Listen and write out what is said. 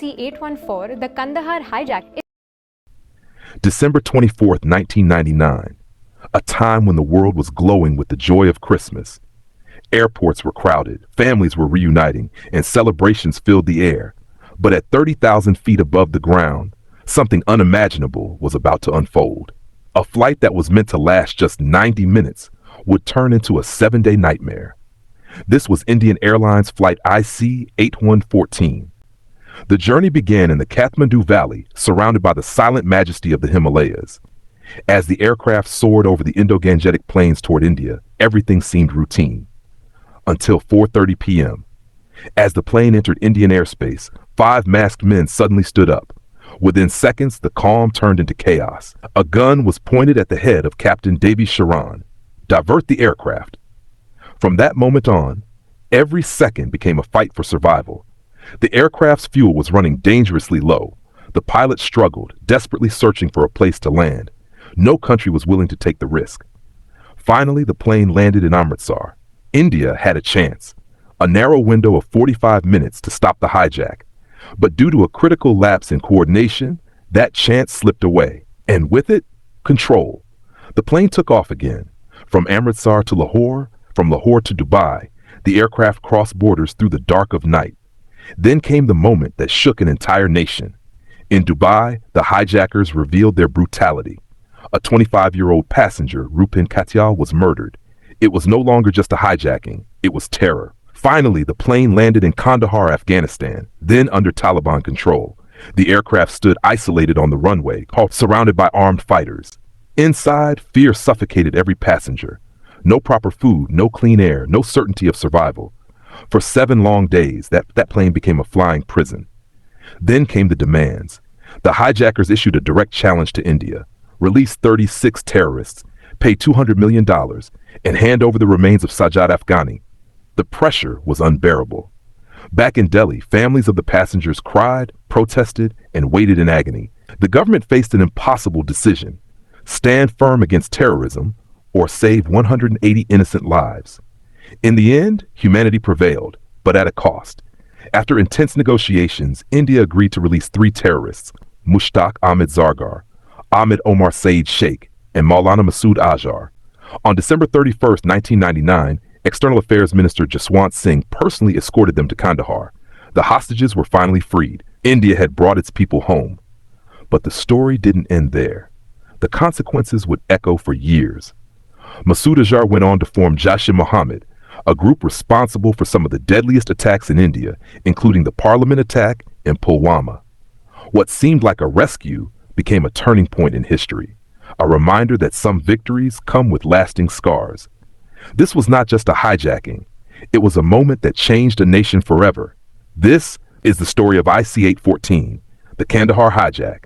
C-814, the Kandahar hijack. December 24th, 1999, a time when the world was glowing with the joy of Christmas. Airports were crowded, families were reuniting, and celebrations filled the air. But at 30,000 feet above the ground, something unimaginable was about to unfold. A flight that was meant to last just 90 minutes would turn into a 7-day nightmare. This was Indian Airlines Flight IC-8114. The journey began in the Kathmandu Valley, surrounded by the silent majesty of the Himalayas. As the aircraft soared over the Indo-Gangetic plains toward India, everything seemed routine. Until 4:30 p.m. As the plane entered Indian airspace, 5 masked men suddenly stood up. Within seconds, the calm turned into chaos. A gun was pointed at the head of Captain Devi Sharan. Divert the aircraft. From that moment on, every second became a fight for survival. The aircraft's fuel was running dangerously low. The pilot struggled, desperately searching for a place to land. No country was willing to take the risk. Finally, the plane landed in Amritsar. India had a chance, a narrow window of 45 minutes to stop the hijack. But due to a critical lapse in coordination, that chance slipped away. And with it, control. The plane took off again. From Amritsar to Lahore, from Lahore to Dubai, the aircraft crossed borders through the dark of night. Then came the moment that shook an entire nation. In Dubai, the hijackers revealed their brutality. A 25-year-old passenger, Rupin Katyal, was murdered. It was no longer just a hijacking, it was terror. Finally, the plane landed in Kandahar, Afghanistan, then under Taliban control. The aircraft stood isolated on the runway, surrounded by armed fighters. Inside, fear suffocated every passenger. No proper food, no clean air, no certainty of survival. For 7 long days, that plane became a flying prison. Then came the demands. The hijackers issued a direct challenge to India: release 36 terrorists, pay $200 million, and hand over the remains of Sajjad Afghani. The pressure was unbearable. Back in Delhi, families of the passengers cried, protested, and waited in agony. The government faced an impossible decision: stand firm against terrorism or save 180 innocent lives. In the end, humanity prevailed, but at a cost. After intense negotiations, India agreed to release 3 terrorists: Mushtaq Ahmed Zargar, Ahmed Omar Saeed Sheikh, and Maulana Masood Azhar. On December 31st, 1999, External Affairs Minister Jaswant Singh personally escorted them to Kandahar. The hostages were finally freed. India had brought its people home. But the story didn't end there. The consequences would echo for years. Masood Azhar went on to form Jaish-e-Mohammed, a group responsible for some of the deadliest attacks in India, including the Parliament attack in Pulwama. What seemed like a rescue became a turning point in history, a reminder that some victories come with lasting scars. This was not just a hijacking. It was a moment that changed a nation forever. This is the story of IC-814, the Kandahar hijack,